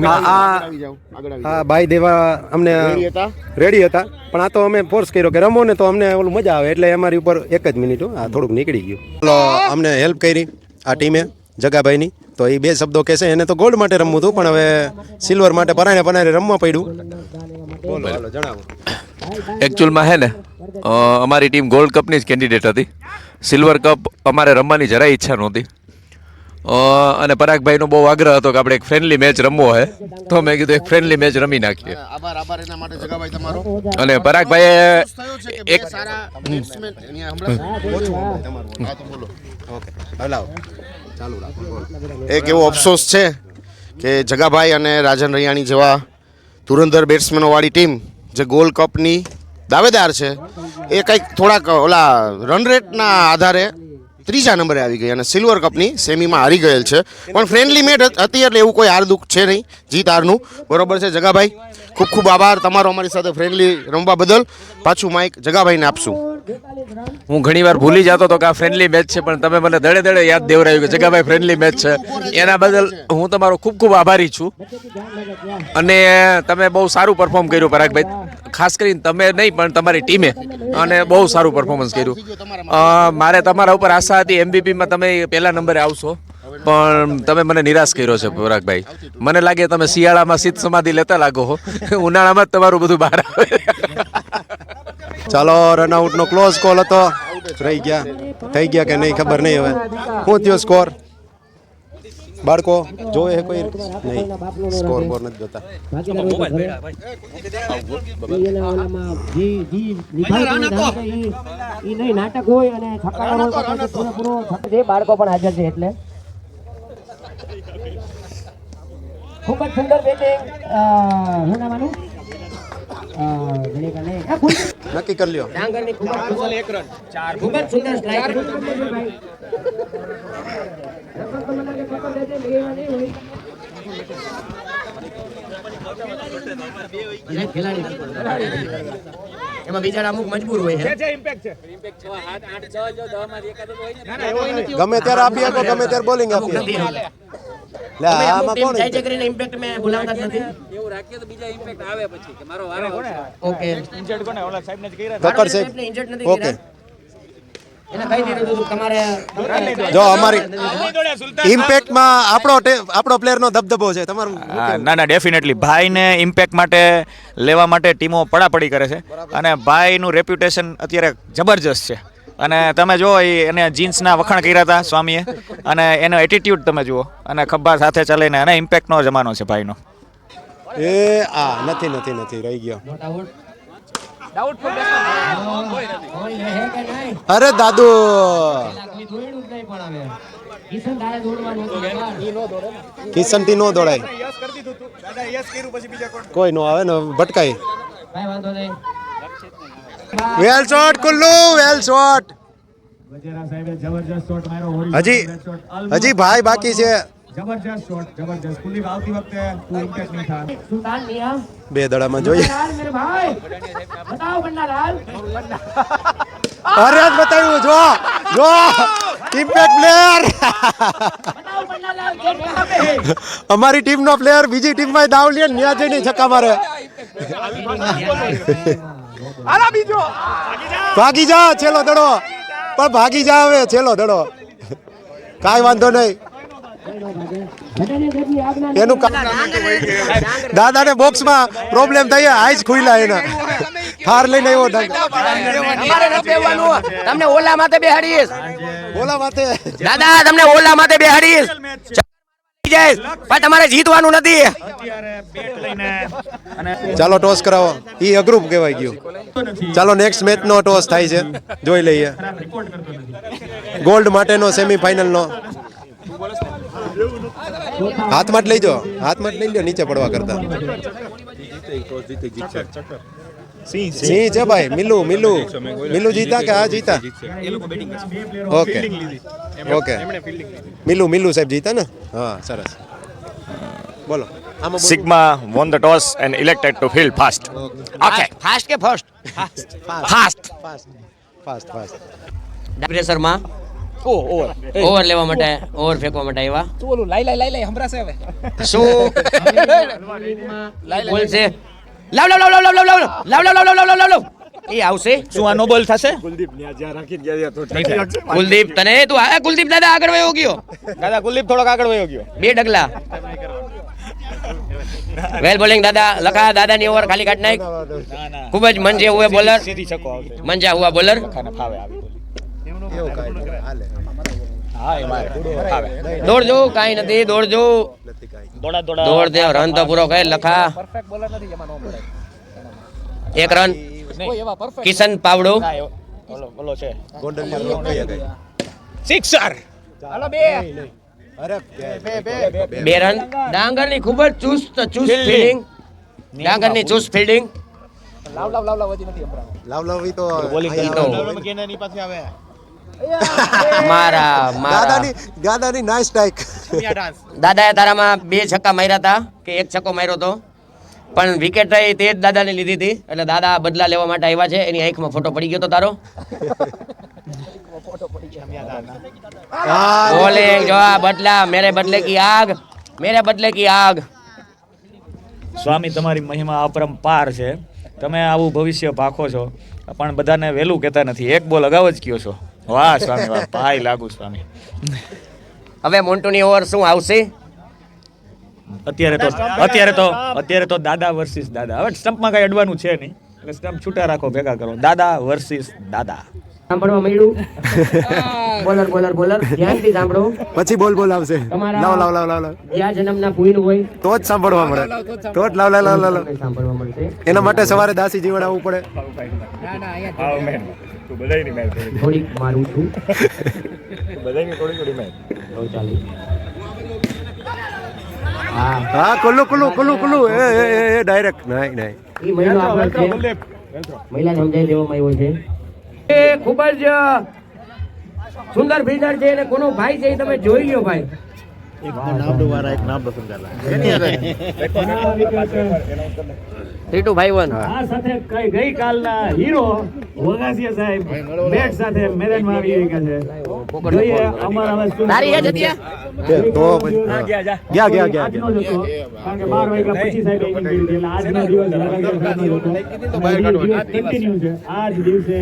હા ભાઈ દેવા અમને રેડી હતા પણ આ તો અમે ફોર્સ કર્યો કે રમો ને તો અમને ઓલું મજા આવે એટલે અમારી ઉપર એક જ મિનિટ આ થોડુંક નીકળી ગયું. ચલો અમને હેલ્પ કરી આ ટીમે જગાભાઈની, તો એ બે શબ્દો કહેશે. એને તો ગોલ્ડ માટે રમવું હતું પણ હવે સિલ્વર માટે પરાણે રમવા પડ્યું. બોલો હાલો જણાવો. એકચ્યુઅલમાં હે ને અમારી ટીમ ગોલ્ડ કપની જ કેન્ડિડેટ હતી. સિલ્વર કપ અમારે રમવાની જરાય ઈચ્છા નહોતી અને પરાગભાઈનો બહુ આગ્રહ હતો કે આપણે એક ફ્રેન્ડલી મેચ રમવો હોય, તો મેં કીધું એક ફ્રેન્ડલી મેચ રમી નાખીએ. અને પરાગભાઈએ એક એવો અફસોસ છે કે જગાભાઈ અને રાજન રૈયાણી જેવા ધુરંધર બેટ્સમેનો વાળી ટીમ જે ગોલ્ડ કપની દાવેદાર છે એ કંઈક થોડાક ઓલા રન રેટના આધારે ત્રીજા નંબરે આવી ગઈ અને સિલ્વર કપની સેમીમાં હારી ગયેલ છે. પણ ફ્રેન્ડલી મેચ હતી એટલે એવું કોઈ હાર દુઃખ છે નહીં, જીત હારનું. બરોબર છે જગાભાઈ, ખૂબ ખૂબ આભાર તમારો અમારી સાથે ફ્રેન્ડલી રમવા બદલ. પાછું માઇક જગાભાઈને આપશું. હું ઘણીવાર ભૂલી જતો હતો કે આ ફ્રેન્ડલી મેચ છે, પણ તમે મને દડે દડે યાદ દેવરાયું કે જગાભાઈ ફ્રેન્ડલી મેચ છે. એના બદલ હું તમારો ખૂબ ખૂબ આભારી છું. અને તમે બહુ સારું પરફોર્મ કર્યું પરાગભાઈ, ખાસ કરીને તમે નહીં પણ તમારી ટીમે અને બહુ સારું પરફોર્મન્સ કર્યું. મારે તમારા ઉપર આશા હતી એમવીપીમાં તમે પહેલા નંબરે આવશો, પણ તમે મને નિરાશ કર્યો છે પરાગભાઈ. મને લાગે તમે શિયાળામાં શીત સમાધિ લેતા લાગો હો, ઉનાળામાં જ તમારું બધું બહાર આવે. ચાલો રનઆઉટનો ક્લોઝ કોલ હતો, રહી ગયા થઈ ગયા કે નહીં ખબર નહીં. હવે શું થયો સ્કોર બાળકો જોવે છે કોઈ નહીં? સ્કોર બોર નથી જોતા. બાળકો પણ હાજર છે એટલે ખૂબ જ સુંદર બેટિંગ. નક્કી કરી લ્યો. ખૂબ જ સુંદર સ્ટ્રાઇક. એમાં બિચારા અમુક મજબૂર હોય છે. ગમે ત્યારે આપી શકો, ગમે ત્યારે બોલિંગ આપી. લે આમાં કોણ જાય છે કરીને ઇમ્પેક્ટ મે બોલાવતા જ નથી. એવું રાખીએ તો બીજા ઇમ્પેક્ટ આવે પછી કે મારો વારો આવશે. ઓકે ઇન્જર્ડ કોને ઓલા સાહેબ ને જ કર્યા કકર સાહેબ ઇન્જર્ડ નથી ઓકે. એને કહી દીધું હતું તમારે જો અમારી ઇમ્પેક્ટમાં આપણો પ્લેયરનો દબદબો છે તમારું. ના ના ડેફિનેટલી ભાઈને ઇમ્પેક્ટ માટે લેવા માટે ટીમો પડાપડી કરે છે અને ભાઈનું રેપ્યુટેશન અત્યારે જબરજસ્ત છે. અને તમે જુઓ એને જીન્સના વખાણ કર્યા હતા સ્વામીએ, અને એનો એટીટ્યુડ તમે જુઓ, અને ખભા સાથે ચાલીને અને ઇમ્પેક્ટનો જમાનો છે ભાઈનો. એ આ નથી નથી નથી રહી ગયો. અરે દાદુ કિશન થી નો દોડાય, કોઈ નો આવે ને ભટકાય. વેલ શોટ કુલ્લુ, વેલ શોટ. હજી ભાઈ બાકી છે. બે દડામાં જોઈએ. અરે જ બતાવ્યું જો જો ઇમ્પેક્ટ પ્લેયર. અમારી ટીમ નો પ્લેયર બીજી ટીમ માં દાવ લે, ન્યા જઈને છક્કા મારે. ભાગી જા છેલ્લો દડો, પણ ભાગી જા હવે છેલ્લો દડો. કાંઈ વાંધો નહીં. એનું દાદાને બોક્સમાં પ્રોબ્લેમ થઈ, આઈસ ખુલ્લા એના થાર લઈને આવ્યો. તમને ઓલા માથે બેહાડીશ, ઓલા માથે દાદા તમને ઓલા માથે બેહાડીશ. તમારે જીતવાનું નથી. ચાલો ટોસ કરાવો, ઈ અઘરું કહેવાય ગયું. ચાલો નેક્સ્ટ મેચ નો ટોસ થાય છે, જોઈ લઈએ. ગોલ્ડ માટેનો સેમીફાઇનલ નો હાથમાં જ લઈ જાઓ, હાથમાં જ લઈ લો નીચે પડવા કરતા. સિંહ છે ભાઈ. મિલ્લુ જીતા કે આ જીતા? ઓકે ઓકે મિલ્લુ સાહેબ જીતા ને? હા સરસ. બોલો. Sigma won the toss and elected to field fast. Okay. Fast કે ફર્સ્ટ? Fast. ફાસ્ટ. પ્રેશરમાં ઓવર લેવા માટે ઓવર ફેંકવા માટે આવ્યા તું ઓલું લાઈ હમણાં છે હવે શું બોલશે લાવ લાવ લાવ લાવ લાવ લાવ લાવ લાવ લાવ લાવ લાવ લાવ એ આવશે શું આ નો બોલ થશે કુલદીપ તને તું આ કુલદીપ દાદા આગળ વયો ગયો દાદા કુલદીપ થોડોક આગળ વયો ગયો 2 ડગલા વેલ બોલિંગ દાદા લખા દાદાની ઓવર ખાલી કાઢ નાખ ખૂબ જ મંજે હુએ બોલર સીધી છકો આવશે મંજા હુआ બોલર ખાને ફાવે આવી હા એમાં ફાવે દોડજો કાઈ નથી દોડજો દોડા દોડા દોડ દે રન તો પૂરો કરે લખા પરફેક્ટ બોલર નથી એમાં નો મળે 1 રન કોઈ એવા પરફેક્ટ કિશન પાવડો બોલો છે ગોંડલિયા સિક્સર હાલો બે 2 રન ડાંગરની ખૂબ જ ચુસ્ત ફિલ્ડિંગ ડાંગરની ચુસ્ત ફિલ્ડિંગ લાવ વધી નથી હમણાં લાવ લાવ ઈ તો બોલિંગ અહીંયા કેનાની પાસે આવે મારા દાદાની નાઇસ સ્ટ્રાઇક દાદાએ તારામાં 2 છક્કા માર્યા હતા કે 1 છક્કો માર્યો તો પણ વિકેટ તે જ દાદાને લીધી હતી એટલે દાદા બદલા લેવા માટે આવ્યા છે એની આંખમાં ફોટો પડી ગયો તો તારો બોલિંગ જો આ બદલા મેરે બદલે કી આગ સ્વામી તમારી મહિમા અપરંપાર છે તમે આવું ભવિષ્ય ભાખો છો પણ બધાને વહેલું કહેતા નથી એક બોલ અગાઉ જ કયો છો વાહ સ્વામી વાહ ભાઈ લાગુ સ્વામી હવે મોન્ટુની ઓવર શું આવશે અત્યારે તો દાદા વર્સિસ દાદા હવે સ્ટમ્પમાં કઈ અડવાનું છે નહીં એટલે સ્ટમ્પ છૂટા રાખો ભેગા કરો દાદા વર્સિસ દાદા સાંભળવા મળ્યું બોલર ધ્યાનથી સાંભળો પછી બોલ આવશે લાવ જ્યાં જન્મના ભૂઈનું હોય તો જ સાંભળવા મળે તો જ લાવ સાંભળવા મળશે એના માટે સવારે દાસી જીવડાવવું પડે થોડીક મારું છું હા કુલ્લુ એ ડાયરેક્ટ નહીં એ મહિનો આગળ છે મહિલા સમજાઈ દેવામાં આવ્યો છે એ ખૂબ જ સુંદર ફિલ્ડર છે અને કોનો ભાઈ છે એ તમે જોઈ લ્યો ભાઈ ત્રીટુ ભાઈ વન આ સાથે ગઈકાલના હીરો વગાસિયા સાહેબ બેટ સાથે મેદાનમાં આવી ગયા છે જોઈએ અમારા હવે તારી એ જતી તો ગયા આજનો જ હતો કારણ કે 12 વાગ્યા પછી સાહેબ ઇનિંગ કરી એટલે આજનો દિવસ વગાસિયા સાહેબનો હતો કન્ટિન્યુ છે આજ દિવસે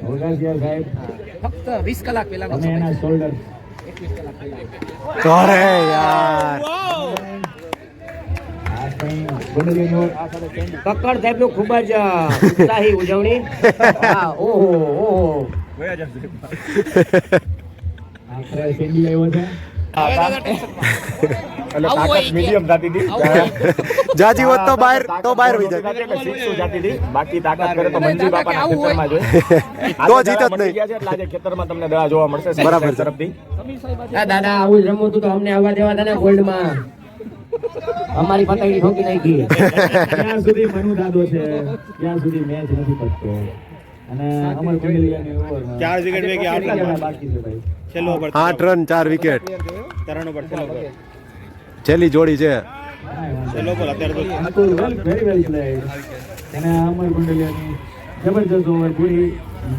વગાસિયા સાહેબ ફક્ત 20 કલાક પહેલા અને એના શોલ્ડર અરે યાર કક્કડ સાહેબ નું ખૂબ જ ઉત્સાહી ઉજવણી ઓહો જાજી હોત તો બહાર વહી જાય બાકી તાકાત કરે તો મંજી બાપાના ખેતરમાં જોઈ તો જીત જ નહીં આજે ખેતરમાં તમને દવા જોવા મળશે બરાબર તરફથી દાદા આવું જ રમવું હતું તો અમને આવવા દેવા હતા ને ગોલ્ડમાં અમારી પતંગડી ઠોકી નાખી ત્યાં સુધી મનુ દાદો છે ત્યાં સુધી મેચ નથી પતતો અને અમર કુંડલિયાની ઓવરમાં 4 વિકેટ ભેગી 8 રન બાકી છે ભાઈ છેલ્લો ઓવર 8 રન 4 વિકેટ તરણ ઓવર છેલ્લો ઓવર છેલ્લી જોડી છે છેલ્લો ઓવર અત્યારે તો વેરી વેલ પ્લેડ અને અમર કુંડલિયાની જબરજસ્ત ઓવર પૂરી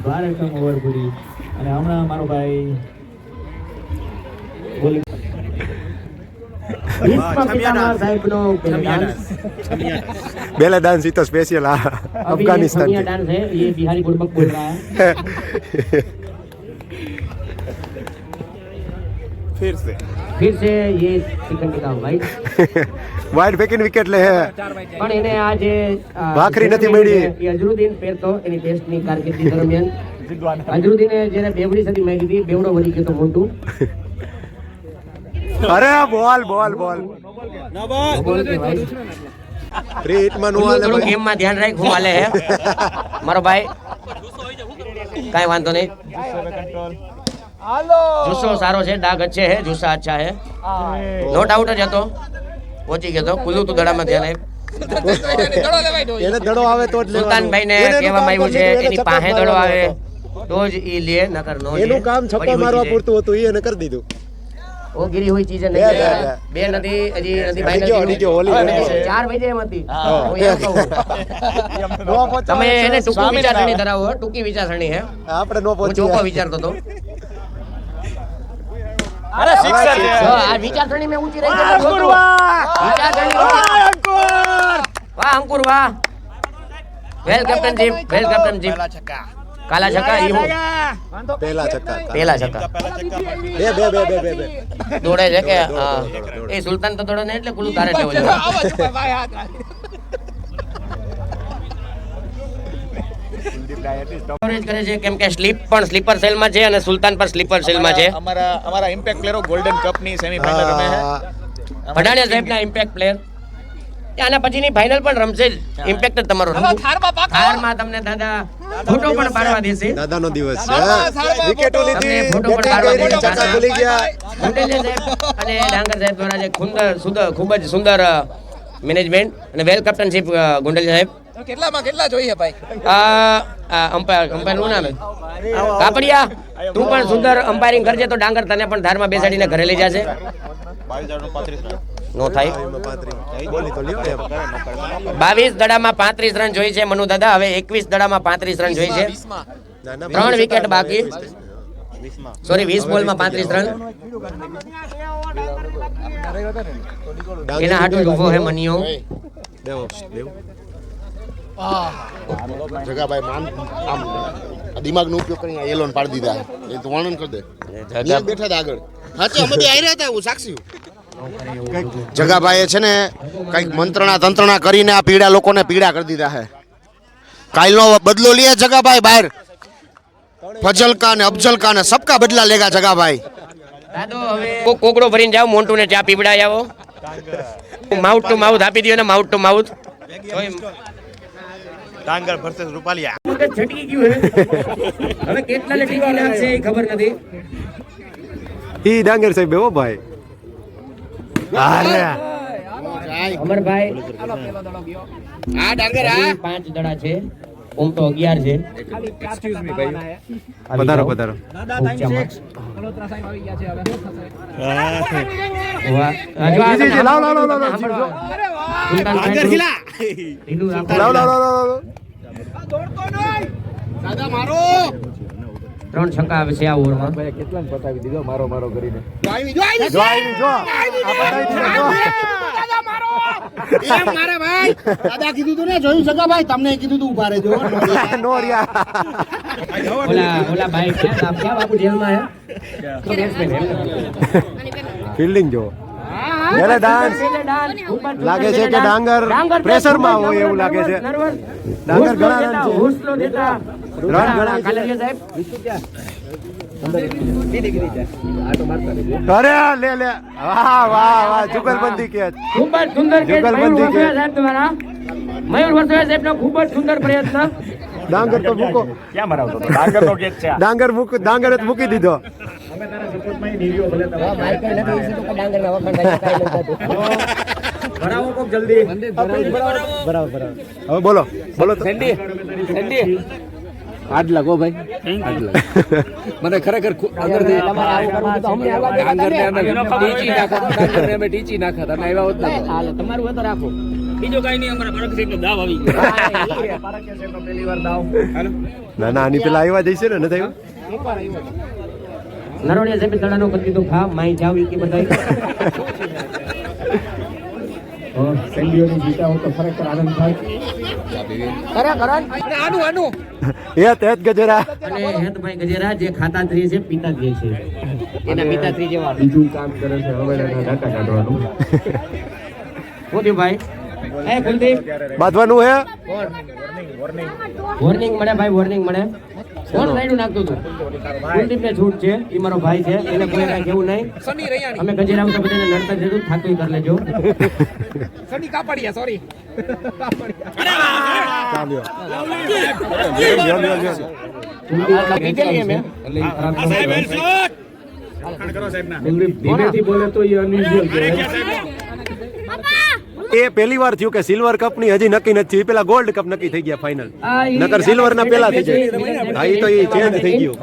ભારતમ ઓવર પૂરી અને હમણાં મારો ભાઈ બોલિંગ बेला डांस ही तो स्पेशल अफगानिस्तान की डांस है ये बिहारी बुड़बक बोल रहा है फिर से ये चिकन टिक्का वाइट वाइट फेंकीને વિકેટ લે હે પણ એને આજે ભાખરી નથી મળી એ અઝરુદ્દીન પહેરતો એની ટેસ્ટની કારકિર્દી દરમિયાન અઝરુદ્દીને જ્યારે બેવડી સદી માંગી હતી બેવડો વળી ગયો તો મોટું અરે બોલ ફ્રી હિટમાં નો હાલે થોડું ગેમમાં ધ્યાન રાખ હું હાલે હે મારો ભાઈ કાઈ વાંધો નહીં જુસ્સો સારો છે ડાઘ अच्छे है જુસ્સા अच्छा है નોટ આઉટ જ હતો પહોંચી ગયો તો કુલ્લુ તું દડામાં ધ્યાન આપ એને દડો આવે તો જ સુલતાનભાઈ ને કહેવામાં આવ્યું છે એની પાસે દડો આવે તો જ ઈ લે નકર નો લે એનું કામ છક્કો મારવા પૂરતું હતું ઈ એને કરી દીધું ઓ ગીરી हुई चीज नहीं બે નથી હજી નથી ભાઈ ચાર વાગે એમ હતી હું એમ કહું તમે એને ટૂંકી વિચારસરણી ધરાવો ટૂંકી વિચારસરણી હે આપણે નો હું ચોખ્ખો વિચારતો હતો અરે સિક્સર છે આ વિચારસરણી મેં ઊંચી રહી છે વિચારસરણી વાહ અંકુર વાહ વેલ કેપ્ટનશીપ કાલા છક્કા ઈ હું પહેલા છક્કા પેલા છક્કા બે દોડે છે કે એ સુલતાન તો દોડે ને એટલે કુલું તારે જ લેવો જોઈએ Coverage કરે છે કેમ કે સ્લીપર સેલમાં છે અને સુલતાન પણ સ્લીપર સેલમાં છે અમારા ઇમ્પેક્ટ પ્લેયરો ગોલ્ડન કપ ની સેમીફાઇનલ રમે છે ભડાણિયા સાહેબના ઇમ્પેક્ટ પ્લેયર આના પછીની ફાઇનલ પણ રમશે જ ઇમ્પેક્ટ જ તમારો થારમાં તમને દાદા ફોટો પણ પાડવા દેશે દાદાનો દિવસ છે વિકેટો તમને લીધી ફોટો પણ પાડવા દેશે છક્કા ખુલી ગયા ગુંડેલિયા સાહેબ અને ડાંગર સાહેબ દ્વારા જે ખૂબ જ સુંદર મેનેજમેન્ટ અને વેલ કેપ્ટનશીપ ગુંડેલિયા સાહેબ કેટલા જોઈએ ભાઈ અમ્પાયર નું નામ કાપડિયા તું પણ સુંદર અમ્પાયરિંગ કરજે તો ડાંગર તને પણ ધારમાં બેસાડીને ઘરે લઈ જશે નો થાય 22 દડામાં 35 રન જોઈ છે મનુ દાદા હવે 21 દડામાં 35 રન જોઈ છે 3 વિકેટ બાકી સોરી 20 બોલમાં 35 રન એના હાટુ ઉભો હે મનિયો જગાભાઈ આમ દિમાગનો ઉપયોગ કરીને એલોન પાડી દીધા એ તો વર્ણન કરી દે બેઠા હતા આગળ સાચે અમે બે આવી રહ્યા હતા હું સાક્ષી જગાભાઈએ છે ને કંઈક મંત્રણા તંત્રણા કરીને આ પીડા લોકોને પીડા કરી દીધા છે કાલનો બદલો લે જગાભાઈ બહાર ફજલ કા ને અફજલ કા ને સબકા બદલા લેગા જગાભાઈ દાદો હવે કોકડો ભરીને જાવ મોન્ટુ ને ચા પીવડાવી આવો માઉથ ટુ માઉથ આપી દો ને માઉથ ટુ માઉથ ડાંગર વર્સસ રૂપાલિયા છટકી ગયું હે હવે કેટલાને ટીવી લાગશે એ ખબર નથી ઈ ડાંગર સાહેબ હો ભાઈ અમરભાઈ આ ડાંગર આ 5 દડા છે ઓમ તો 11 છે પધારો વાહ જો આ તમને લાવ દાદા મારો 3 છક્કા આવે છે આ ઓવરમાં મારે ભાઈ દાદા કીધું તું ને જોયું જગાભાઈ તમને કીધું તું ઉભા રહેજો ઓલા ભાઈ ક્યાં બાપુ જેલમાં હે તો બેટ્સમેન હે ફિલ્ડિંગ જો એટલે ડાન્સ લાગે છે કે ડાંગર પ્રેશરમાં હોય એવું લાગે છે ડાંગર ઘણા રન છે હોસલો દેતા રન ઘણા કાલરિયા સાહેબ અરે લે વાહ જુગલબંધી કેચ ખૂબ જ સુંદર કેચ જુગલબંધી મયુર વસોયા સાહેબ દ્વારા મયુર વસોયા સાહેબનો ખૂબ જ સુંદર પ્રયત્ન ડાંગર તો મૂકો ક્યાં મરાવતો હતો ડાંગરનો કેચ છે આ. ડાંગર જ મૂકી દીધો બરાબર હવે બોલો તો આજ લાગો ભાઈ મને ખરેખર અંદરથી ટીચી નાખા તમે આવ્યા હોત ને તમારું હોય તો રાખો બીજો કઈ નહીં અમારા ફરક છે દાવ આવી ના આની પેલા આવ્યા જઈશે ને નથી નરોડિયા સાહેબ તળાનો કરી દીધો ખા માઈ જાવ ઈ કે બધાય સેન્ડીઓની જીતા હોય તો ખરેખર આનંદ થાય આનું હેત ગજરા અને હેતભાઈ ગજેરા જે ખાતા ત્રી છે પિતા ત્રી છે એના પિતા ત્રી જેવા બીજું કામ કરે છે હવે એના ડાટા કાઢવાનું શું થયું ભાઈ એ કુલદીપ બાંધવાનું હે વોર્નિંગ મળે ભાઈ વોર્નિંગ મળે કોણ રાઈડું નાખતું હતું કુલદીપ ને છૂટ છે એ મારો ભાઈ છે એને કોઈ કઈ કેવું નહીં અમે ગજેરા તો બધાને લડતા જતું થાકી કરી લેજો સની કાપડિયા સોરી ધીમેથી બોલે તો એ અનયુઝ્યુઅલ એ પહેલી વાર થયું કે સિલ્વર કપ ની હજી નક્કી નથી પેલા ગોલ્ડ કપ નક્કી થઈ ગયા ફાઇનલ નકર સિલ્વર ના પેલા થઈ જાય હા એ તો એ ચેન્જ થઈ ગયું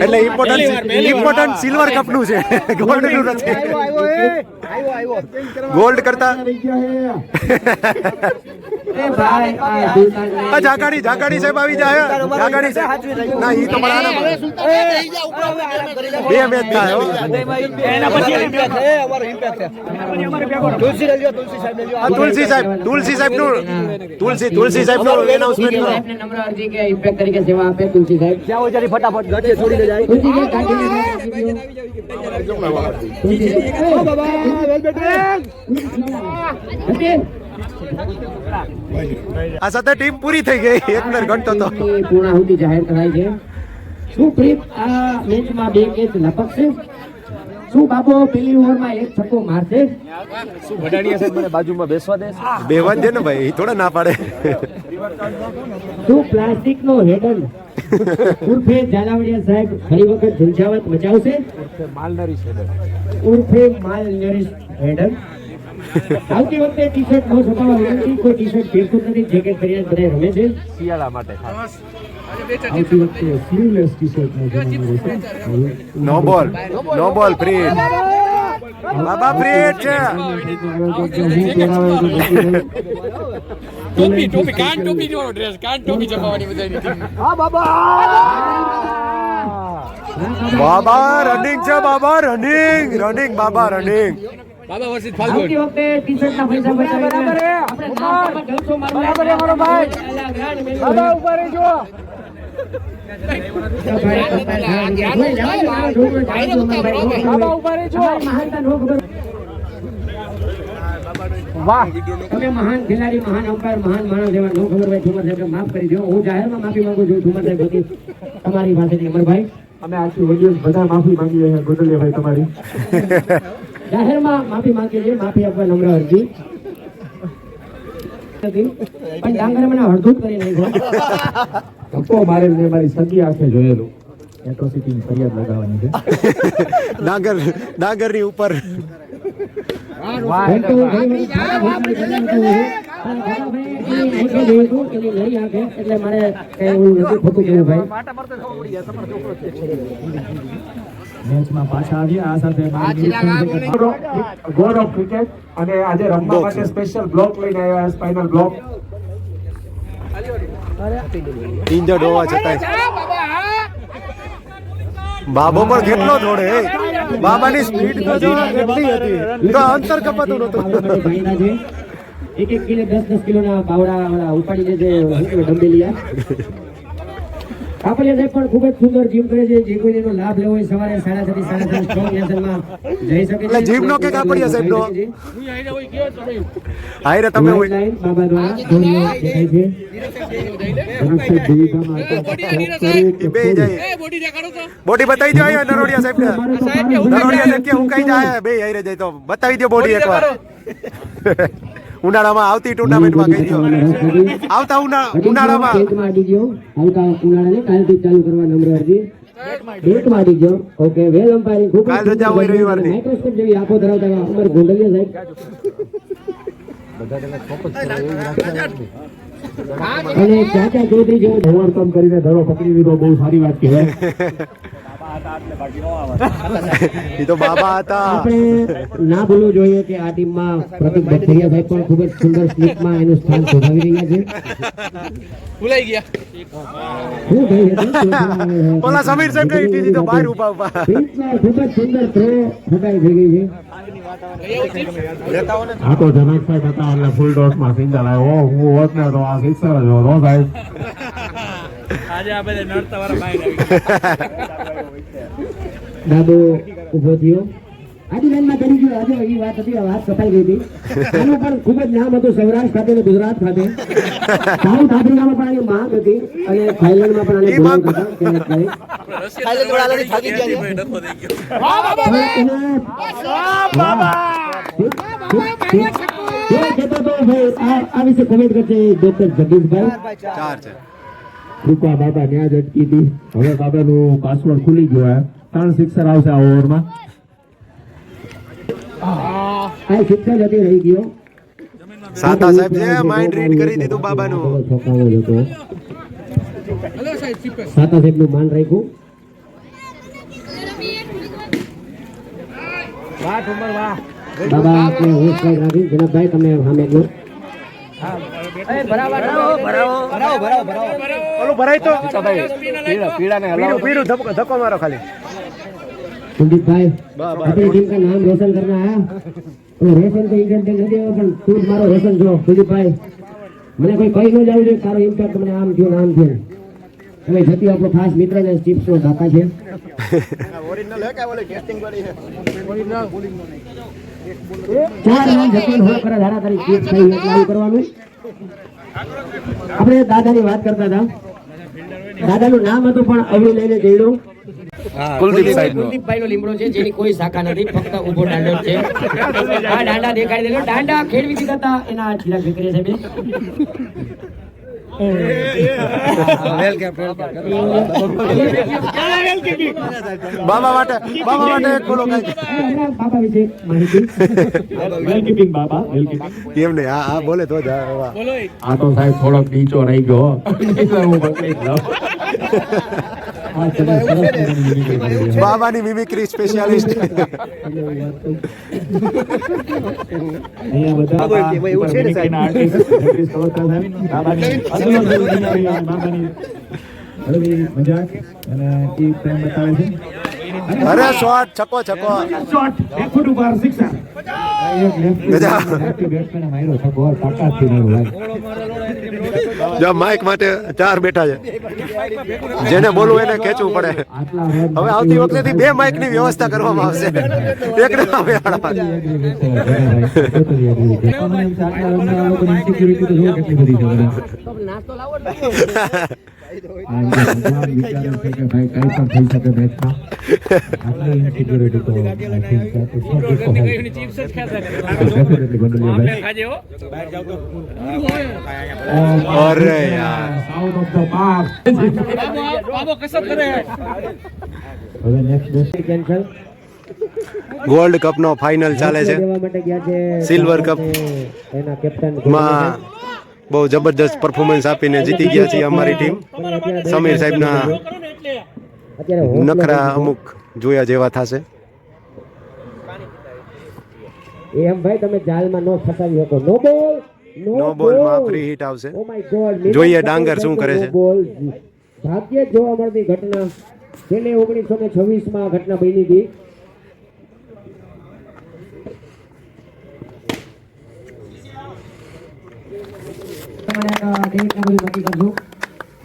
એટલે ઇમ્પોર્ટન્ટ સિલ્વર કપ નું છે ગોલ્ડ નું નથી ગોલ્ડ કરતા એ ભાઈ આ સુલતાન આ જાગાડી સાહેબ આવી જાય જાગાડી સાહેબ ના ઈ તો પણ આના બે મેચ થાય હો આ તુલસી સાહેબ નું એનાઉન્સમેન્ટ કરો આપને નમ્ર અરજી કે ઇમ્પેક્ટ તરીકે સેવા આપે તુલસી સાહેબ જાઓ જરી ફટાફટ ગાડી છોડીને જાય તુલસી સાહેબ આ સાથે ટીમ પૂરી થઈ ગઈ એક મિનિટ ઘંટો તો પૂર્ણાહુતિ જાહેર કરાઈ છે શું પ્રીત આ મેચમાં બે કેચ લપકશે શું બાબો પેલી ઓવરમાં એક છક્કો મારશે બેવા દે ને ભાઈ ઈ થોડા ના પાડે શું પ્લાસ્ટિકનો હેડલ ઉર્ફે ઝાલાવાડિયા સાહેબ ફરી વખત ઝંઝાવત મચાવશે ઉર્ફે માલ નરીશ હેડલ આવતી વખતે ટી શર્ટ નો છપાવવા વિનંતી કોઈ ટી શર્ટ પહેરતું જ નથી જેકેટ પહેરીને બધા રમે છે શિયાળા માટે આવતી વખતે સ્લીવલેસ ટી શર્ટ નો જમાનો રહેશે નો બોલ ફ્રી બાબા ફ્રી છે બાબા રનિંગ છે બાબા રનિંગ બાબા રનિંગ આવતી વખતે ટી શર્ટ ના પૈસા બચાવીને આપણે નામ જલસો મારવા મારો ભાઈ બાબા ઉપર જો વાહ તમે મહાન ખેલાડી મહાન અમ્પાયર મહાન માણસ એવા નો ખબર ભાઈ ઠુમર સાહેબ માફ કરી દો હું જાહેરમાં માફી માંગુ છું ઠુમર સાહેબ બધી તમારી પાસેથી અમરભાઈ અમે આખી ઓડિયન્સ બધા માફી માંગીએ છીએ ગોદલિયાભાઈ તમારી જાહેરમાં માફી માંગીએ છીએ માફી આપવા નમ્ર અરજી પણ ડાંગર મને હળધૂત કરી નાખ્યો ધક્કો મારેલ ને મારી સગી આંખે જોયેલું એટ્રોસિટીની ફરિયાદ લગાવવાની છે ડાંગરની ઉપર એટલે મારે કઈ એવું નથી ખોટું કેવું ભાઈ મેચમાં પાછા આવ્યા આ સાથે ગોડ ઓફ ક્રિકેટ અને આજે રમવા માટે સ્પેશિયલ બ્લોક લઈને આવ્યા સ્પાઇનલ બ્લોક ઇન્જર્ડ હોવા છતાંય બાબો પણ કેટલો દોડે બાબાની સ્પીડ તો જો કેટલી હતી તો અંતર કપાતું નહોતું એક કિલો 10 કિલોના બાવડા ઉપાડીને જે ડંબેલિયા કાપલિયા સાહેબ પણ ખૂબ જ સુંદર જીમ કરે છે જે કોઈ એનો લાભ લેવો હોય સવારે 6:30 થી 7:30 સ્ટ્રોંગ નેશનમાં જઈ શકે છે એટલે જીમ નો કે કાપલિયા સાહેબ નો હાયરે તમે હોય લાઈન બાબા દ્વારા દોડીઓ દેખાય છે બે જાય બોડી બતાવી દો આયા નરોડિયા સાહેબ ને નરોડિયા સાહેબ કે હું કઈ જાય બે હાયરે જાય તો બતાવી દો બોડી એકવાર ઉનાળામાં આવતી ટુર્નામેન્ટમાં કહી દો આવતા ઉનાળામાં અડી ગયો આવતા ઉનાળાને કાલથી ચાલુ કરવા નમ્ર અરજી ડેટમાં અડી ગયો ઓકે વેલ અમ્પાયરિંગ ખૂબ કાલ રજા હોય રવિવારની માઇક્રોસ્કોપ જેવી આંખો ધરાવતા એવા અમર ગોંડલિયા સાહેબ અને ચાચા ચૌધરી જેવો ઓવરકમ કરીને ધરો પકડી લીધો બહુ સારી વાત કહેવાય એ તો બાબા હતા આપણે ના ભૂલવું જોઈએ કે આ ટીમમાં પ્રતિક ભટ્ટરિયા સાહેબ પણ ખૂબ જ સુંદર સ્લીપમાં એનું સ્થાન શોધાવી રહ્યા છે ભૂલાઈ ગયા શું થઈ ઓલા સમીર સાહેબ ને ઈટી દીધો બહાર ઉભા સ્લીપમાં ખૂબ જ સુંદર થ્રો ફગાઈ થઈ ગઈ છે આ તો જનક સાહેબ હતા એટલે ફૂલ ડોટમાં સિંગલ આવ્યો હું હોત ને તો આ સિક્સર જ હોત સાહેબ બાબુ ઉભો થયો આજી લાઈનમાં કરી ગયો આજે એ વાત હતી આ વાત કપાઈ ગઈ હતી આનું પણ ખૂબ જ નામ હતું સૌરાષ્ટ્ર ખાતે અને ગુજરાત ખાતે સાઉથ આફ્રિકામાં પણ આની માંગ હતી અને થાઈલેન્ડમાં પણ આને બોલાવતા હતા આ વિશે કોમેન્ટ કરશે ડોક્ટર જગદીશભાઈ 4 છે કૃપા બાબા ન્યા જ અટકી હતી હવે બાબાનું પાસવર્ડ ખુલી ગયો 3 સિક્સર આવશે આ ઓવરમાં આ સિક્સર જતી રહી ગયો સાતા સાહેબ જે માઇન્ડ રીડ કરી દીધું બાબાનું છોકાવો જ હતો સાતા સાહેબનું માન રાખ્યું બાબા આપણે હોશ રાખી જનકભાઈ તમે સામે ગયો ઓલું ભરાય તો પીળું ધક્કો મારો ખાલી. कुलदीप भाई अपनी टीम का नाम रोशन करना है और रोशन तो इवेंट नहीं देवा पण तू मारो रोशन जो कुलदीप भाई મને કોઈ કહી ન જાવ છે તારો ઇમ્પેક્ટ મને આમ થયો નામ થયો હવે જતી આપણો ખાસ મિત્ર ને ચિપ્સ નો દાતા છે ઓરિજિનલ હે કે ઓલે ટેસ્ટિંગ વાળી હે ચાર રન જતી હો કરે ધારા તારી ચિપ્સ થઈ એટલા કરવાનું આપણે દાદાની વાત કરતા હતા દાદાનું નામ હતું પણ અવળી લઈને જઈડો કુલદીપભાઈ નો લીમડો છે જેની કોઈ શાખા નથી ફક્ત ઉભો દાંડો છે આ દાંડા દેખાડી દેલો દાંડા ખેડવી કરતા એના છિલા ફેકરે છે બે બાબા માટે ખોલો કઈ બાબા વિશે માહિતી વેલકીપિંગ બાબા કેમ નહીં આ બોલે તો જ આ તો સાહેબ થોડોક નીચો રહી ગયો એટલે હું પકડી લઉં બાબાની મિમિક્રી સ્પેશિયાલિસ્ટ. અહીંયા બધા મિમિક્રીના આર્ટિસ્ટ જગદીશ કવરકર સાહેબ બાબાની મજાક અને ટીમ પ્રેમ બતાવે છે. અરે શોટ છકો શોટ 1 ફૂટ ઉપર સિક્સર બેટ્સમેન માર્યો છે બોલ તાકાતથી માર્યો લાગે. જો માઇક માટે 4 બેઠા છે જેને બોલવું એને ખેંચવું પડે. હવે આવતી વખતેથી 2 માઇકની વ્યવસ્થા કરવામાં આવશે એકને સામે આડવા. અરે યાર સાઉથ ઓફ ધ પાર્ક હવે નેક્સ્ટ કેન્સલ ગોલ્ડ કપ નો ફાઇનલ ચાલે છે. દેવા માટે ગયા છે સિલ્વર કપ એના કેપ્ટન માં બહુ જબરદસ્ત પરફોર્મન્સ આપીને જીતી ગયા છે અમારી ટીમ. સમીર સાહેબના અત્યારે નખરા અમુક જોયા જેવા થશે. એમ ભાઈ તમે જાલમાં નો ફસાવી શકો. નો નો બોલમાં ફ્રી હિટ આવશે. ઓ માય ગોડ જોઈએ ડાંગર શું કરે છે. ભાગ્યે જ જોવા મળતી ઘટના છેલ્લે 1926 માં ઘટના બની હતી.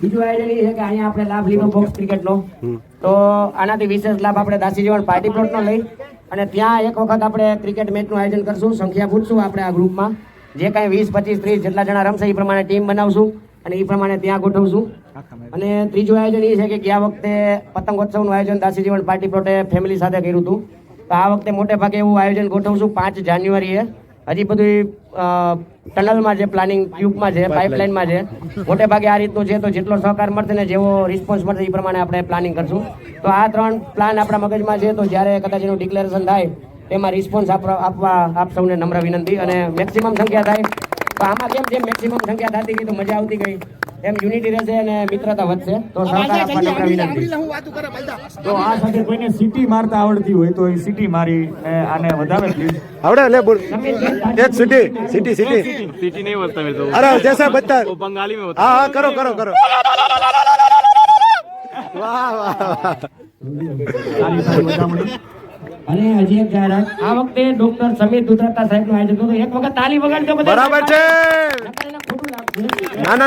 બીજું આયોજન એ છે કે અહીંયા આપણે લાભ લીધો બોક્સ ક્રિકેટનો તો આનાથી વિશેષ લાભ આપણે દાસી જીવન પાર્ટી પ્લોટનો લઈ અને ત્યાં એક વખત આપણે ક્રિકેટ મેચનું આયોજન કરશું. સંખ્યા પૂછશું આપણે આ ગ્રુપમાં જે કાંઈ 20, 25, 30 જેટલા જણા રમશે એ પ્રમાણે ટીમ બનાવશું અને એ પ્રમાણે ત્યાં ગોઠવશું. અને ત્રીજું આયોજન એ છે કે ગયા વખતે પતંગોત્સવનું આયોજન દાસી જીવન પાર્ટી પ્લોટે ફેમિલી સાથે કર્યું હતું તો આ વખતે મોટે ભાગે એવું આયોજન ગોઠવશું 5 જાન્યુઆરીએ. હજી બધું ટનલમાં છે, પ્લાનિંગ ટ્યુબમાં છે, પાઇપલાઇનમાં છે. મોટે ભાગે આ રીતનું છે તો જેટલો સહકાર મળશે ને જેવો રિસ્પોન્સ મળશે એ પ્રમાણે આપણે પ્લાનિંગ કરશું. તો આ 3 પ્લાન આપણા મગજમાં છે તો જ્યારે કદાચ એનું ડિક્લેરેશન થાય એમાં રિસ્પોન્સ આપવા આપ સૌને નમ્ર વિનંતી. અને મેક્સિમમ સંખ્યા થાય તો આમાં કેમ જેમ મેક્સિમમ સંખ્યા થતી ગઈ તો મજા આવતી ગઈ એમ યુનિટી રહેશે અને મિત્રતા વધશે. તો સહકાર આપવા નમ્ર વિનંતી. તો આ સાથે કોઈને સિટી મારતા આવડતી હોય તો એ સિટી મારી આને વધારે પ્લીઝ. આવડે લે બોલ એક સિટી સિટી નહીં બોલતા મેં તો અરે જૈસા બતા બંગાળી में હા કરો વાહ અને હજી એક જાહેરાત આ વખતે ડોક્ટર સમીર દુધરાતા સાહેબનું આયોજન હતું. એક વખત તાલી વગાડજો બધા. બરાબર છે. ખોટું લાગશે.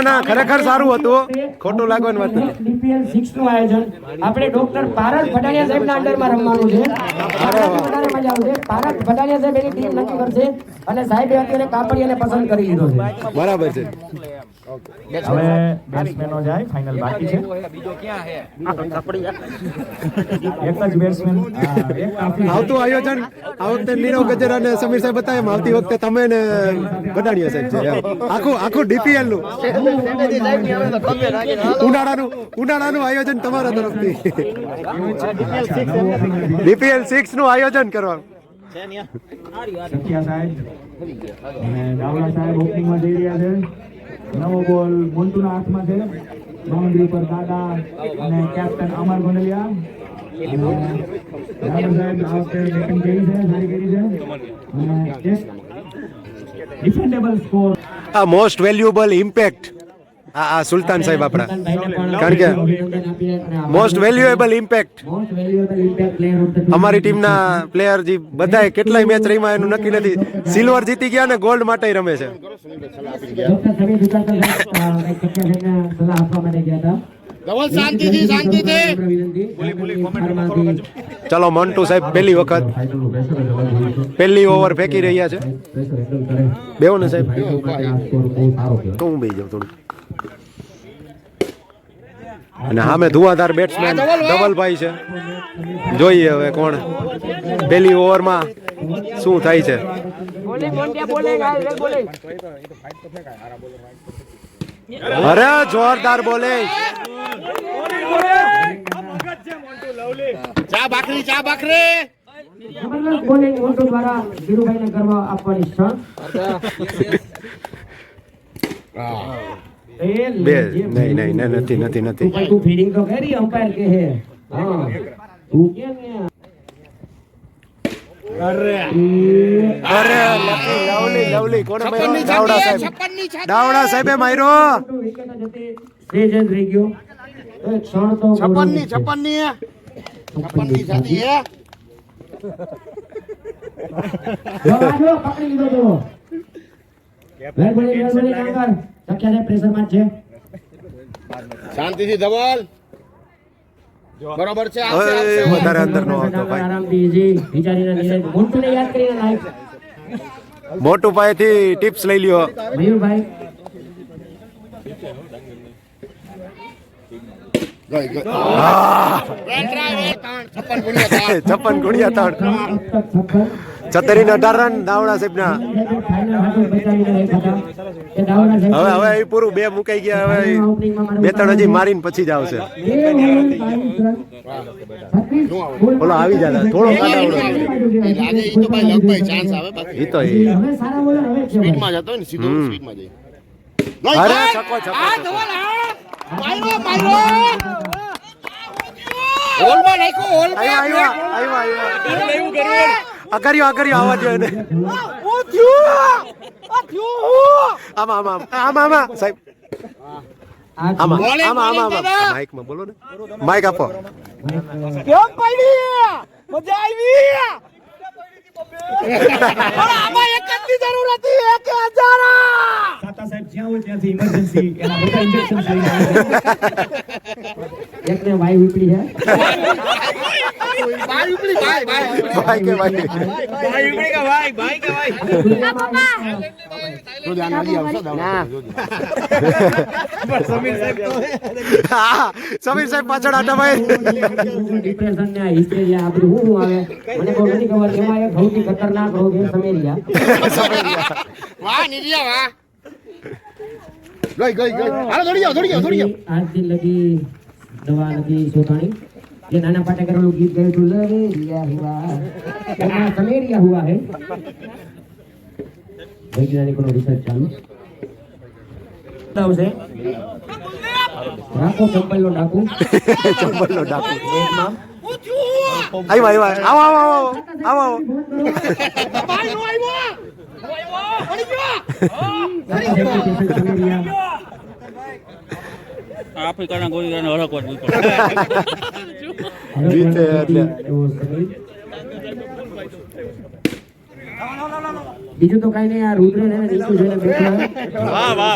ના ખરેખર સારું હતું. ખોટું લાગવાની વાત નથી. DPL 6 નું આયોજન આપણે ડોક્ટર પારસ ભટાડિયા સાહેબના અંડરમાં રમવાનું છે. વધારે મજા આવશે. પારસ ભટાડિયા સાહેબ એની ટીમ નક્કી કરશે અને સાહેબે અત્યારે કાપડિયાને પસંદ કરી લીધો છે. બરાબર છે. હવે બેટ્સમેનો જાય ફાઇનલ બાકી છે. એક જ બેટ્સમેન આવતું આયોજન આ વખતે નીરવ ગજર અને સમીર સાહેબ હતા એમ આવતી વખતે તમે ને ગડાડિયા સાહેબ છે એમ. આખું DPL નું ઉનાળાનું આયોજન તમારા તરફથી DPL 6 નું આયોજન કરવાનું. સખિયા સાહેબ અને દાવલા સાહેબ ઓપનિંગમાં જઈ રહ્યા છે. નવો બોલ મોન્ટુના હાથમાં છે. બાઉન્ડ્રી પર દાદા અને કેપ્ટન અમર ગોંડલિયા. દાદા સાહેબ આ વખતે બેટિંગ કરી છે, સારી કરી છે અને એક ડિફેન્ડેબલ સ્કોર આ મોસ્ટ વેલ્યુએબલ ઇમ્પેક્ટ આ સુલતાન સાહેબ આપણા કારણ કે મોસ્ટ વેલ્યુએબલ ઇમ્પેક્ટ અમારી ટીમના પ્લેયર જે બધાય કેટલાય મેચ રમ્યા એનું નક્કી નથી. સિલ્વર જીતી ગયા ને ગોલ્ડ માટે રમે છે. ચલો મોન્ટુ સાહેબ પહેલી વખત પહેલી ઓવર ફેંકી રહ્યા છે. બેવો ને સાહેબ, તો હું બેસી જાઉં થોડું. અને સામે ધુઆધાર બેટ્સમેન ધવલભાઈ છે. જોઈએ હવે કોણ પહેલી ઓવરમાં શું થાય છે. અરે જોરદાર બોલિંગ. ચા ભાખરી જબરદસ્ત બોલિંગ મોન્ટુ દ્વારા ધીરુભાઈને કરવા આપવાની ક્ષણ. બે નહીં નથી તું ફીડિંગ તો કરી અમ્પાયર કે હે. હા તું કેમ ને અરે લવલી કોને માર્યો? દાવડા સાહેબ. દાવડા સાહેબે માર્યો. વિકેટ જતી સ્ટેજ જ રહી ગયો. તો એક ક્ષણ તો છપ્પનની સાથી હે. જો પકડી લીધો તો વેલ બોલિંગ કાંકર શક્ય પ્રેશર માં છે. શાંતિથી ધવલ બરોબર છે. વધારે અંદર નો આવતો ભાઈ. આરામથી જી વિચારીને નિર્ણય મોન્ટુને યાદ કરીને લાઈક મોટું પાયેથી ટિપ્સ લઈ લ્યો. મયુરભાઈ છપ્પન ગુણ્યા 3 76 ને 18 રન દાવડા સાહેબ ના. હવે એ પૂરું બે મુકાઈ ગયા. હવે બે ત્રણ હજી મારીને પછી જ આવશે. બોલો આવી જાય થોડો એ તો સ્પીડમાં જતો ને સીધો સ્પીડમાં જઈ. અરે છકો કર્યો આવવા દો એને. આમાં સાહેબ આમાં માઇકમાં બોલો ને. માઇક આપો. એકને વાયુ ઉપડી છે. સમીર સાહેબ પાછળ આટા ભાઈ. ડિપ્રેશન ને હિસ્ટેરિયા આ બધું શું આવે મને બહુ નથી ખબર. એમાં એક સૌથી ખતરનાક રોગ છે સમેરિયા. વાહ નિરિયા વાહ. ગઈ હાલો દોડી જાઓ. આજ દિન લગી દવા નથી શોધાણી. ये नाना पाटेकर वालों गीत गए तो लवेरिया हुआ एमा समेरिया हुआ है. वैज्ञानिकों નો રિસર્ચ ચાલુ આવશે. રાખો ચંપલનો ડાકુ. એકમાં આવો આફ્રિકાના ગોરીલાને હરકવા જીતે એટલે બીજું તો કઈ નહીં. આ રુદ્રેન એને નીચું જોઈને બેઠા.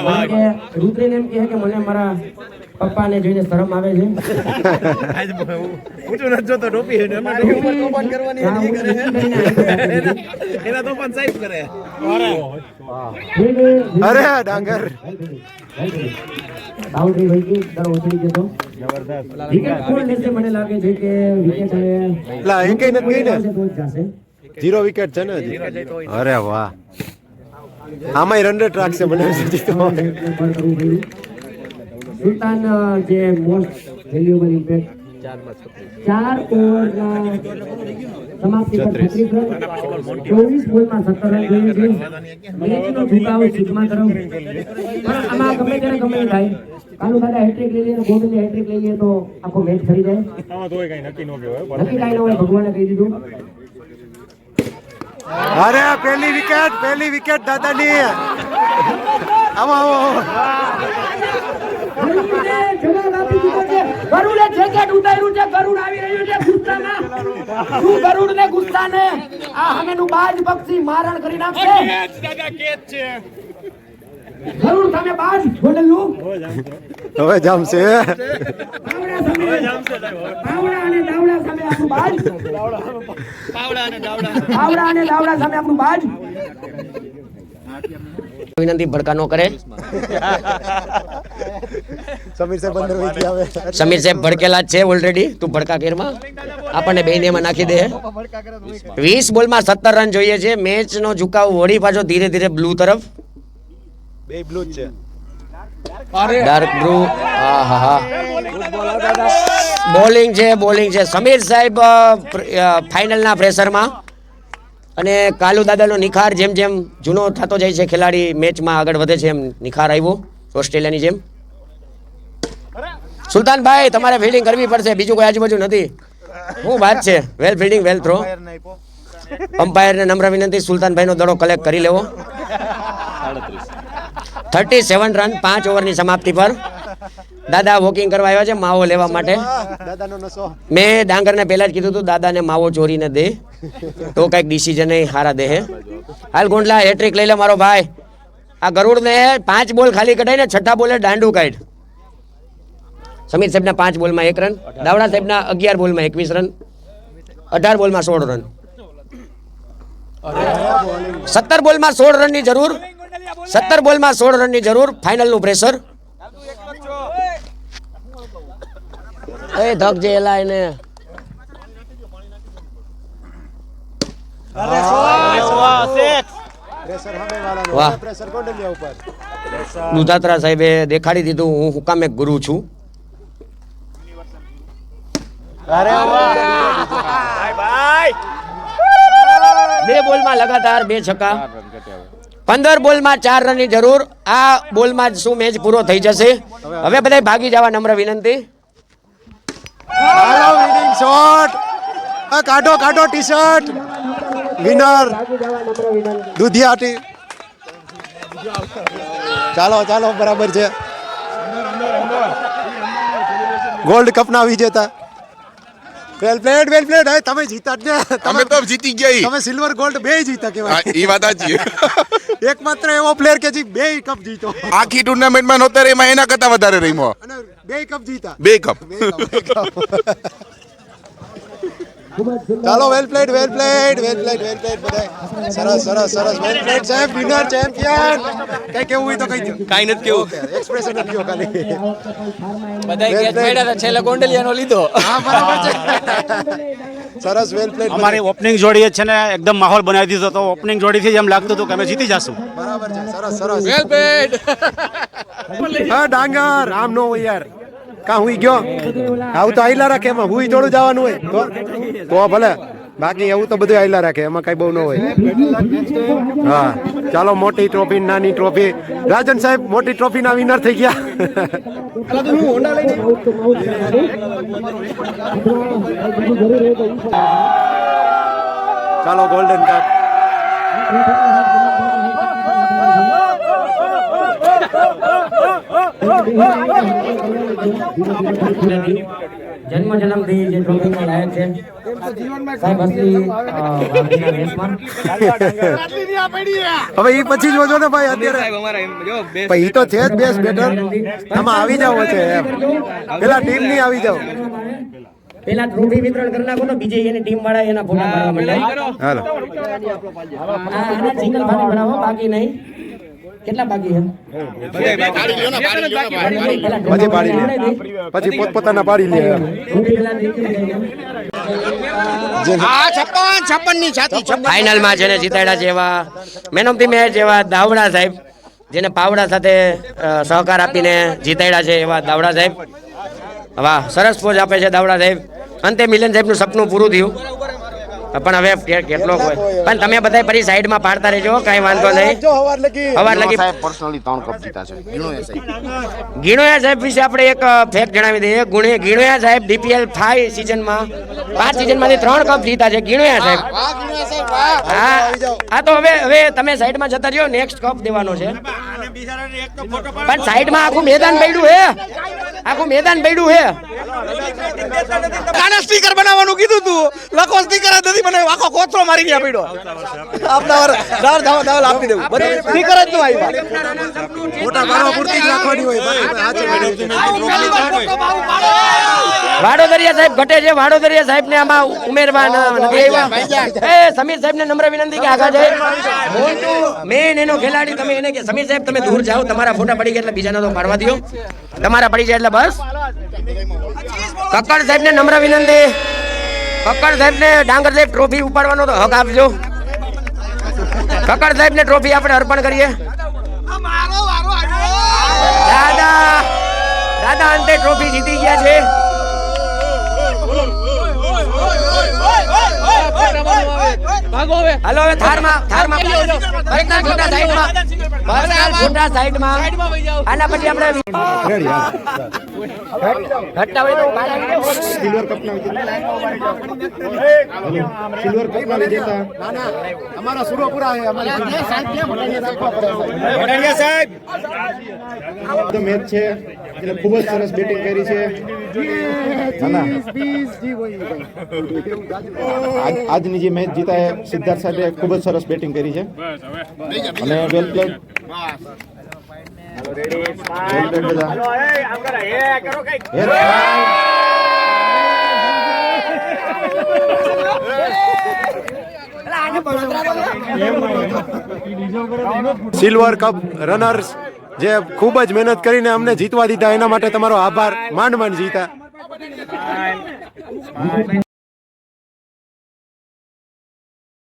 વાહ રુદ્રેન એમ કહે કે મને મારા પપ્પાને જોઈને શરમ આવે છે. ઊંચું નથી જોતો ટોપી એને અમે ટોપી પર તોફાન કરવાની એ કરે એના તોફાન સાહેબ કરે. અરે ડાંગર બાઉન્ડ્રી વહી ગઈ. દર ઓછડી જતો. વિકેટ કોણ લેશે? મને લાગે છે કે વિકેટ લા એકેય નથી ગઈ ને. તો જ જશે. 0 વિકેટ છે ને હજી. અરે વાહ આમાંય રન રેટ રાખશે મને સુલતાન જે મોસ્ટ વેલ્યુએબલ ઇમ્પેક્ટ 4 ઓવરના સમાપ્તિ પર 36 રન 24 બોલમાં 17 રન જોઈએ છે. મેચનો ઝુકાવ સિગ્મા તરફ. પણ આમાં ગમે ત્યારે ગમે થાય. કાલુ દાદા હેટ્રિક લઈ લે, ગોવિંદે હેટ્રિક લઈ લે તો આખો મેચ ફરી જાય. આમાં તો કઈ નક્કી ન કહેવાય. નક્કી કાંઈ ન હોય, ભગવાને કહી દીધું. અરે પહેલી વિકેટ દાદાની. આવો આવો ગરુડને જવાબ આપી દીધો છે. ગરુડે જેકેટ ઉતાર્યું છે. ગરુડ આવી રહ્યું છે ગુસ્સામાં. શું ગરુડને ગુસ્સાને આ સામેનું બાજ પક્ષી મારણ કરી નાખશે. ગરુડ સામે બાજ બોલેલું હવે જામશે પાવડા સામે પાવડા અને દાવડા સામે આપણું બાજ. પાવડા અને દાવડા સામે આપણું બાજ. વિનંતી ભડકા નો કરે. સમીર સાહેબ અંદર વહીથી આવે સમીર સાહેબ ભડકેલા જ છે ઓલરેડી. તું ભડકા કેરમાં આપણને બેને એમાં નાખી દે. 20 બોલમાં 17 રન જોઈએ છે. મેચ નો ઝુકાવ વળી પાછો ધીરે ધીરે બ્લુ તરફ. બે બ્લુ જ છે ડાર્ક બ્લુ. બોલિંગ છે સમીર સાહેબ ફાઇનલના પ્રેશરમાં. અને કાલુ દાદાનો નિખાર જેમ જેમ જૂનો થતો જાય છે ખેલાડી મેચમાં આગળ વધે છે એમ નિખાર આવ્યો ઓસ્ટ્રેલિયાની જેમ. સુલતાનભાઈ તમારે ફિલ્ડિંગ કરવી પડશે, બીજું કોઈ આજુબાજુ નથી. શું વાત છે. વેલ ફિલ્ડિંગ વેલ થ્રો. અમ્પાયરને નમ્ર વિનંતી સુલતાનભાઈનો દડો કલેક્ટ કરી લેવો. 37 રન 5 ઓવરની સમાપ્તિ પર. દાદા વોકિંગ કરવા આવ્યા છે માવો લેવા માટે. દાદાનો નસો મેં ડાંગરને પહેલા જ કીધું હતું દાદાને માવો ચોરીને દે તો કઈક ડિસિઝન હારા દે. હાલ ગુંડલા હેટ્રિક લઈ લે મારો ભાઈ. આ ગરુડને 5 બોલ ખાલી કઢાઈને છઠ્ઠા બોલે દાંડુ કાઢ. સમીર સાહેબના 5 બોલમાં 1 રન. દાવડા સાહેબના 11 બોલમાં 21 રન. 18 બોલમાં 16 રન. 17 બોલમાં 16 રનની જરૂર. 17 બોલમાં 16 રનની જરૂર. ફાઇનલનું પ્રેશર. એ ધક જે એલા એને પ્રેશર સામે વાળાનો વાહ. પ્રેશર કોંડલિયા ઉપર દુધાત્રા સાહેબે દેખાડી દીધું હું હુકામ એક ગુરુ છું. બે બોલમાં લગાતાર 2 છક્કા. 15 બોલમાં 4 રનની જરૂર. આ બોલમાં જ શું મેચ પૂરો થઈ જશે. હવે બધા ભાગી જવા નમ્ર વિનંતી. હાલો વિનિંગ શોટ કાઢો કાઢો ટી શર્ટ વિનર દુધિયા ટી. ચાલો ચાલો બરાબર છે. ગોલ્ડ કપના વિજેતા. વેલ પ્લેડ હવે તમે જીતા જ ને. તમે તો જીતી ગયા ઈ. તમે સિલ્વર ગોલ્ડ બે જીતા હા, કેવાય. ઈ વાત સાચી. એકમાત્ર એવો પ્લેયર કે જે બે કપ જીતો આખી ટુર્નામેન્ટમાં નહોતા એમાં એના કરતા વધારે રમ્યો. અને બે કપ જીતા. 2 કપ. ચાલો વેલ પ્લેડ બધાય. સરસ વેલ પ્લેડ સાહેબ વિનર ચેમ્પિયન. કઈ કેવું હોય તો કહી દો. કાંઈ નથી કેવું. એક્સપ્રેશન નથી ખાલી. બધાય કેચ પડ્યા હતા, છેલ્લે કોંડલિયાનો લીધો. હા બરાબર છે. સરસ વેલ પ્લેડ. અમારી ઓપનિંગ જોડી છે ને એકદમ માહોલ બનાવી દીધો તો ઓપનિંગ જોડીથી જ એમ લાગતું હતું કે અમે જીતી જશું. બરાબર છે. સરસ વેલ પ્લેડ. હા ડાંગર આમ નો હોય યાર. કા હુઈ ગયો આવું તો આયલા રાખે એમાં હુઈ થોડું જવાનું હોય તો ભલે. બાકી એવું તો બધું આયલા રાખે એમાં કઈ બહુ ન હોય. હા ચાલો મોટી ટ્રોફી નાની ટ્રોફી. રાજન સાહેબ મોટી ટ્રોફી ના વિનર થઈ ગયા. ચાલો ગોલ્ડન કપ. જન્મથી જે ટ્રોફીના લાયક છે સાહેબ અસલી વાઘીના વેશમાં. હવે ઈ પછી જોજો ને ભાઈ અત્યારે ઈ તો છે જ બેસ્ટ બેટર. આમાં આવી જાવ છે એમ પેલા ટીમ ની આવી જાવ. પેલા ટ્રોફી વિતરણ કરી નાખો તો બીજે એની ટીમ વાળા એના ફોટા પાડવા માંડે. હાલો આના સિંગલ ફાડી બનાવો બાકી નહીં. કેટલા બાકી છે પછી પાડી લે પછી પોતપોતાના પાડી લે. ફાઇનલમાં જેને જીતાડ્યા છે એવા મેન ઓફ ધી મેચ એવા દાવડા સાહેબ, જેને પાવડા સાથે સહકાર આપીને જીતાડ્યા છે એવા દાવડા સાહેબ. વાહ સરસ પોઝ આપે છે દાવડા સાહેબ. અંતે મિલન સાહેબનું સપનું પૂરું થયું. પણ હવે કેટલો હોય પણ તમે બધા ફરી સાઈડમાં પાડતા રહેજો, કઈ વાંધો નહીં. હવાર લગી પર્સનલી 3 કપ જીતા છે ગીણોયા સાહેબ વિશે આપણે એક ફેક્ટ જણાવી દઈએ. ગીણોયા સાહેબ DPL 5 સિઝનમાં 5 સિઝનમાંથી 3 કપ જીતા છે ગીણોયા સાહેબ. હા તો હવે તમે સાઈડમાં જતા રહ્યો, નેક્સ્ટ કપ દેવાનો છે. પણ સાઈડમાં આખું મેદાન પડ્યું હે, આખું મેદાન પડ્યું હે. કાને સ્ટીકર બનાવવાનું કીધું તું, લખો સ્ટીકર જ નથી બનાવ્યું, આખો કોથળો મારી ગયા પડ્યો. આપના દાવ આપી દેવું, બધું સ્ટીકર જ ન આવ્યા. ફોટા પાડવા પૂરતી જ રાખવાની હોય. વાડોદરિયા સાહેબ ઘટે છે, વાડોદરિયા સાહેબ ને આમાં ઉમેરવા નથી આવ્યા. એ સમીર સાહેબ ને નમ્ર વિનંતી કે આગળ જાય. મોન્ટુ મેન એનો ખેલાડી, તમે એને કે સમીર સાહેબ તમે દૂર જાઓ, તમારા ફોટા પડી ગયા એટલે બીજાના તો પાડવા દો, તમારા પડી જાય એટલે બસ. કક્કડ સાહેબ ને નમ્ર વિનંતી, કક્કડ સાહેબ ને ડાંગર સાહેબ ટ્રોફી ઉપાડવાનો તો હક આપજો. કક્કડ સાહેબ ને ટ્રોફી આપણે અર્પણ કરીએ. દાદા દાદા અંતે ટ્રોફી જીતી ગયા છે. હાલો હવે થારમાં પર્સનલ ફોટા સાઈડમાં, પર્સનલ ફોટા સાઈડમાં. આના પછી આપણે ઘટના હોય તો બહાર આવી જાઓ. સિલ્વર કપના વિજેતા અમારા સુરોપુરા છે, અમારી સાહેબ મેચ છે એટલે ખૂબ જ સરસ બેટિંગ કરી છે. આજની જે મેચ જીતા સિદ્ધાર્થ સાહેબે ખૂબ જ સરસ બેટિંગ કરી છે અને વેલ પ્લેડ. સિલ્વર કપ રનર્સ જે ખૂબ જ મહેનત કરીને અમને જીતવા દીધા એના માટે તમારો આભાર. માંડ જીતા.